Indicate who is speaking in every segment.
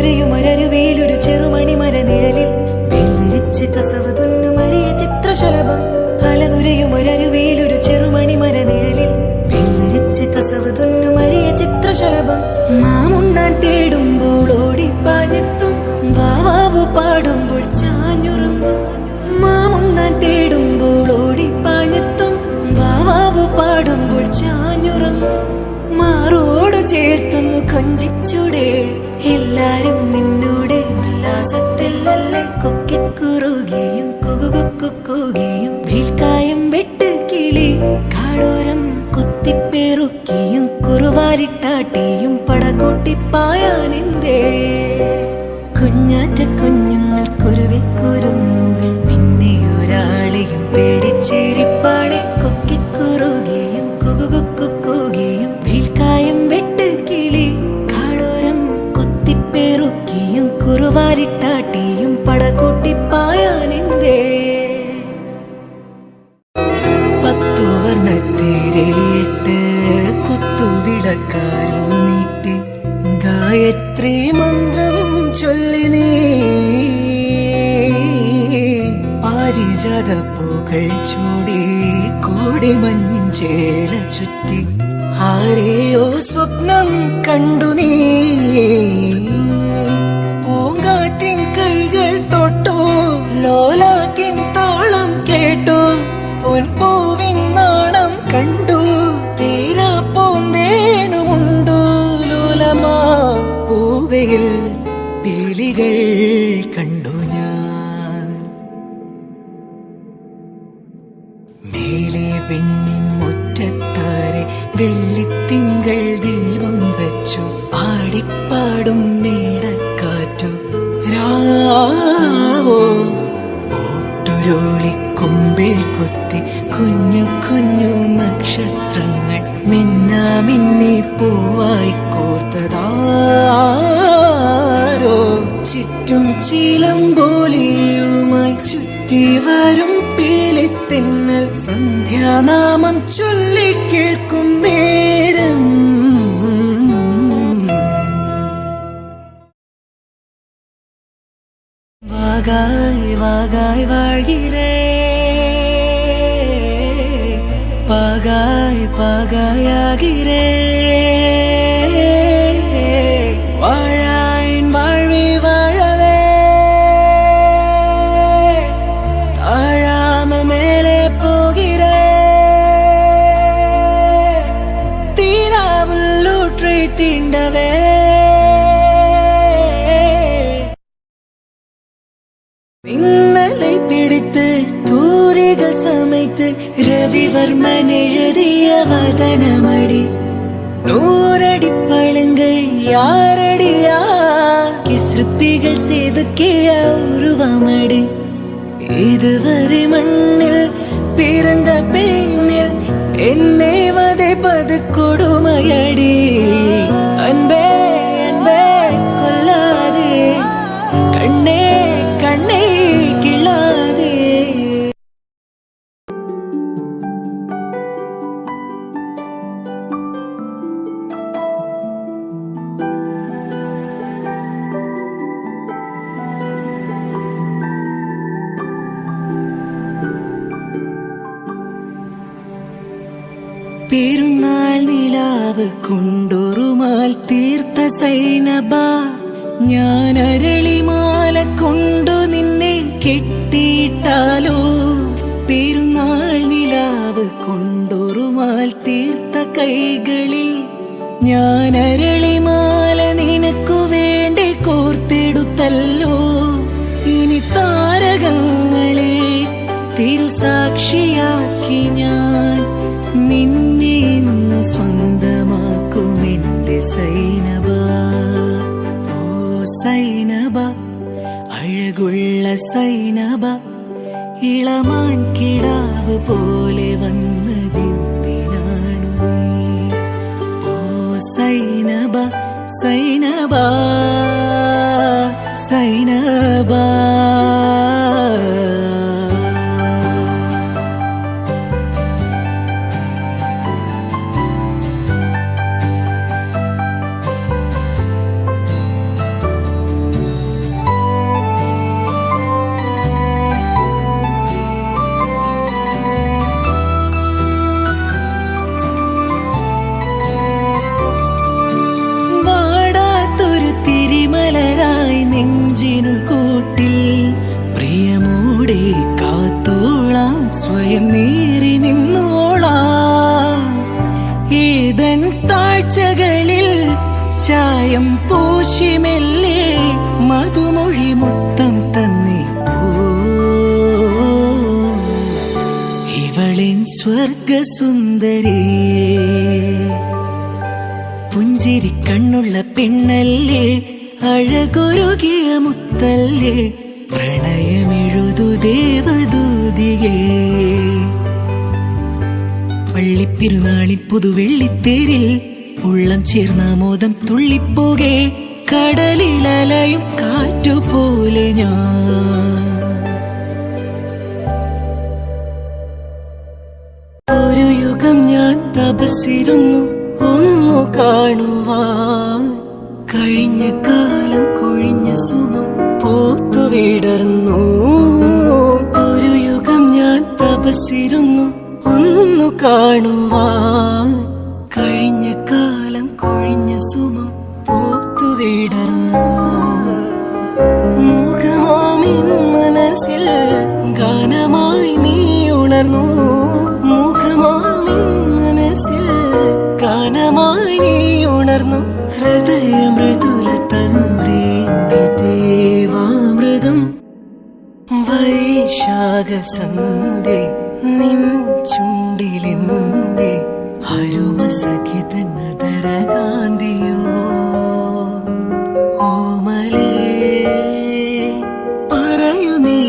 Speaker 1: അലനുരയുമൊരരുവിയിലൊരു ചെറുമണിമര നിഴലിൽ വെൽവിരിച്ച് കസവ് തുന്നുമറിയ ചിത്രശലഭം. അലനുരയുമൊരരുവിയിലൊരു ചെറുമണിമര നിഴലിൽ വെൽവിരിച്ച് കസവ് തുന്നുമറിയ ചിത്രശലഭം. മാമുണ്ണാൻ തേടുമ്പോൾ ഓടിപ്പാഞ്ഞെത്തും, വാവാവു പാടുമ്പോൾ ചാഞ്ഞുറങ്ങും. മാമുണ്ണാൻ തേടുമ്പോൾ ഓടിപ്പാഞ്ഞെത്തും, വാവാവു പാടുമ്പോൾ ചാഞ്ഞുറങ്ങും. മാറോട് ചേർത്തൊന്നു കൊഞ്ചിച്ചൂടെ, എല്ലാരും നിന്നോടെ ഉല്ലാസത്തിലല്ലേ. കൊക്കിക്കുറുകിയും കുകുകുക്കുകിയും വേൽക്കായം വെട്ട് കിളി കാടോരം കുത്തിപ്പെറുക്കിയും കുറുവാരിട്ടാട്ടിയും പടകൂട്ടിപ്പായാനെന്തേ. കുഞ്ഞാറ്റ കുഞ്ഞുങ്ങൾ കുരുവിക്കുരുന്നുകൾ നിന്നെ ഒരാളെയും പേടിച്ചേരിപ്പാടെ. കൊക്കിക്കുറുകിയും കുകുകുക്കുകിയും വേൽക്കായം വെട്ട് കിളി കാടോരം കുത്തിപ്പെറുക്കിയും കുറുവാരിട്ടാട്ടിയും പടകൂട്ടിപ്പായാനെന്തേ. പത്തുവർണ്ണത്തേരേട്ട് കുത്തുവിളക്കാരോ നീട്ടി ഗായത്രി മന്ത്രം ചൊല്ലി നീ പാരിജാത പൂക്കൾ ചൂടി കോടിമഞ്ഞിൻ ചേല ചുറ്റി ആരെയോ സ്വപ്നം കണ്ടു നീ. പൂങ്കാറ്റിൻ കൈകൾ തൊട്ടു, ലോലാക്കിൻ താളം കേട്ടു, പൊൻപൂവിൻ നാണം കണ്ടു, തീരാപ്പൂന്തേനുമുണ്ടു. ലോലമാ പൂവയിൽ പീലികൾ കണ്ടു ഞാൻ. മേലെ വെണ്ണിൻ മുറ്റത്താരെ വെള്ളിത്തിങ്കൾ ദീപം വെച്ചു, പാടിപ്പാടും മേടക്കാറ്റു രാവോ. ഓട്ടുരുളിക്കൊമ്പിൽ കുത്തി കുഞ്ഞു കുഞ്ഞു നക്ഷത്രങ്ങൾ മിന്നാമിന്നി പൂവായി കോർത്തതാരോ. ചുറ്റും ചിലമ്പോലിയുമായി ചുറ്റി വരും പീലിത്തെന്നൽ സന്ധ്യാനാമം ചൊല്ലിക്കേൾക്കും നേരം. വാഗായ് വാഗായ് വാഴ്கிறே, പാഗായ് പാഗായ് ആகிறே. வாழாயின் வாழ்வி வாழவே தாழாமல் மேலே போகிறே. தீராவுள்ளூற்றை தீண்டவே மின்னலை பிடித்து தூரிகள் சமைத்து ரவிவர்மன் எழுதிய வதனமடி. நூறடி பழங்கை யாரடியா சிற்பிகள் செதுக்கிய உருவமடி. இதுவரை மண்ணில் பிறந்த பெண்ணில் என்னை வதைப்பது கொடுமையடி. அன்பே அன்பே கொல்லாதே, கண்ணே கண்ணை கிளாதே. പെരുന്നാൾ നിലാവ് കൊണ്ടൊരുമാൽ തീർത്ത സൈനബ, ഞാൻ അരളിമാല കൊണ്ടു നിന്നെ കെട്ടിയിട്ടാലോ. പെരുന്നാൾ നിലാവ് കൊണ്ടൊരുമാൽ തീർത്ത കൈകളിൽ ഞാൻ അരളിമാല നിനക്കു വേണ്ടി കോർത്തെടുത്തല്ലോ. ഇനി താരകങ്ങളെ തിരുസാക്ഷിയാക്കി ഞാൻ നിന്നെ ഇന്നു സ്വന്തമാക്കുമെന്റെ സൈനബ. ഓ സൈനബ, അഴകുള്ള സൈനബ, ഇളമാൻ കിടാവ് പോലെ വന്നതെന്തിനാണു നീ. ഓ സൈനബ സൈനബ സൈനബ. നെഞ്ചിനുൾ കൂട്ടിൽ പ്രിയമോടെ കാത്തോളാം, സ്വയം നീറി നിന്നോളാം. ഏതൻ താഴ്ചകളിൽ ചായം പൂശിമെല്ലെ മധുമൊഴി മുത്തം തന്നെ ഇവളിൻ സ്വർഗസുന്ദരി. പുഞ്ചിരി കണ്ണുള്ള പെണ്ണല്ലേ, അഴകൊരുകിയ മുത്തല്ലേ, പ്രണയമെഴുതു ദേവദൂതിയേ. പള്ളിപ്പെരുന്നാളിൽ പുതുവെള്ളിത്തേരിൽ ഉള്ളം ചേർന്ന മോദം തുള്ളിപ്പോകെ, കടലിലലയും കാറ്റുപോലെ ഞാൻ. ഒരു യുഗം ഞാൻ തപസ്സിരുന്നു ഒന്നു കാണുവാൻ, കഴിഞ്ഞ കാലം കൊഴിഞ്ഞ സുമം പൂത്തുവിടർന്നു. ഒരു യുഗം ഞാൻ തപസ്സിരുന്നു ഒന്നു കാണുവാൻ, കഴിഞ്ഞ കാലം കൊഴിഞ്ഞ സുമം പൂത്തുവിടർന്നു. മുഖമാമിൻ മനസ്സിൽ ഗാനമായി നീ ഉണർന്നു. മുഖമാമിൻ മനസ്സിൽ ഗാനമായി നീ ഉണർന്നു. ഹൃദയമൃദുല തന്ത്രേന്തി ദേവാമൃതം വൈശാഖ സന്ധ്യ നിൻ ചുണ്ടിലെന്തേ ഹരുമസഖിത നദരകാന്തിയോ. ഓമലേ പറയൂ നീ,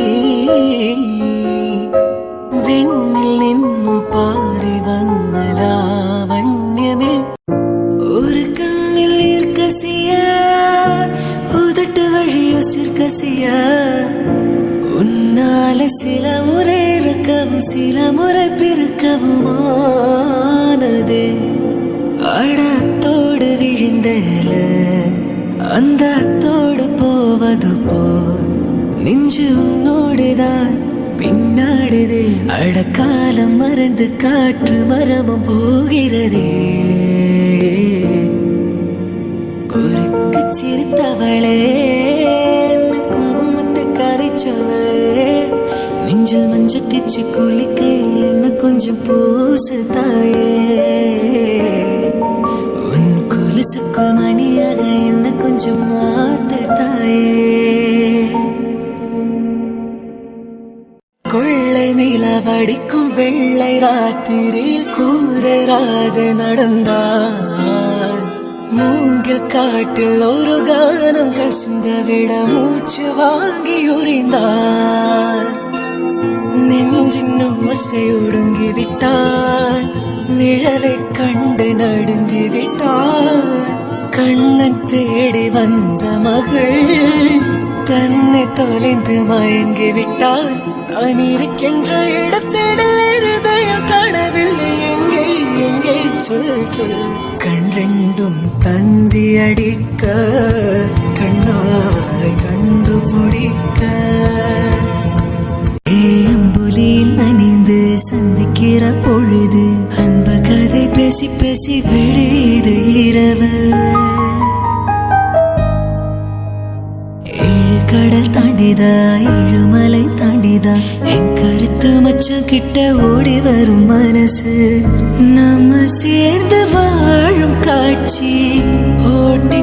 Speaker 1: വെണ്ണിൽ നിന്നു പാറി വന്ന ലാവണ്യമേ. ഒരു കണ്ണിൽ ഈർക്കസിയ ഉതട്ട് വഴിയോ സിർക്കസിയ, ഉന്നാല சில முறை இறக்கவும் சில முறை பிறக்கவுமானதே. அடத்தோடு விழுந்தல அந்த அத்தோடு போவது போல் நெஞ்சு உன்னோடுதான் பின்னாடுதே. அடக்காலம் மறந்து காற்று மரமும் போகிறதே. குறுக்கு சிரித்தவளே, குங்குமத்தை கரைச்சவளே, நெஞ்சில் மஞ்ச தேச்சு குளிக்க என்ன கொஞ்சம் பூசு தாயே. உன் கொலுசுக்கு மணியாக என்ன கொஞ்சம் மாத்து தாயே. கொள்ளை நிலவடிக்கும் வெள்ளை ராத்திரியில் கூதராது நடந்தார். மூங்கில் காட்டில் ஒரு கானம் கசிந்த விட மூச்சு வாங்கி உறிந்தார். நெஞ்சின் ஓசை ஒடுங்கி விட்டார், நிழலை கண்டு நடுங்கி விட்டார். கண்ணன் தேடி வந்த மகள் தன்னை தொலைந்து மயங்கி விட்டார். தான் இருக்கின்ற இடத்திடல் இருதயம் காணவில்லை. எங்கே எங்கே சொல் சொல். கண் ரெண்டும் தந்தி அடிக்க, கண்ணாய் கண்டுபிடிக்க. ஏம்புலியில் நனைந்து சந்திக்கிற பொழுது அன்ப கதை பேசி பேசி விடுது இரவு. ஏழு கடல் தாண்டிதா ஏழுமலை தாண்டிதா என் கருத்து மச்சம் கிட்ட ஓடி வரும் மனசு. நம்ம சேர்ந்து வாழும் காட்சி ஓட்டி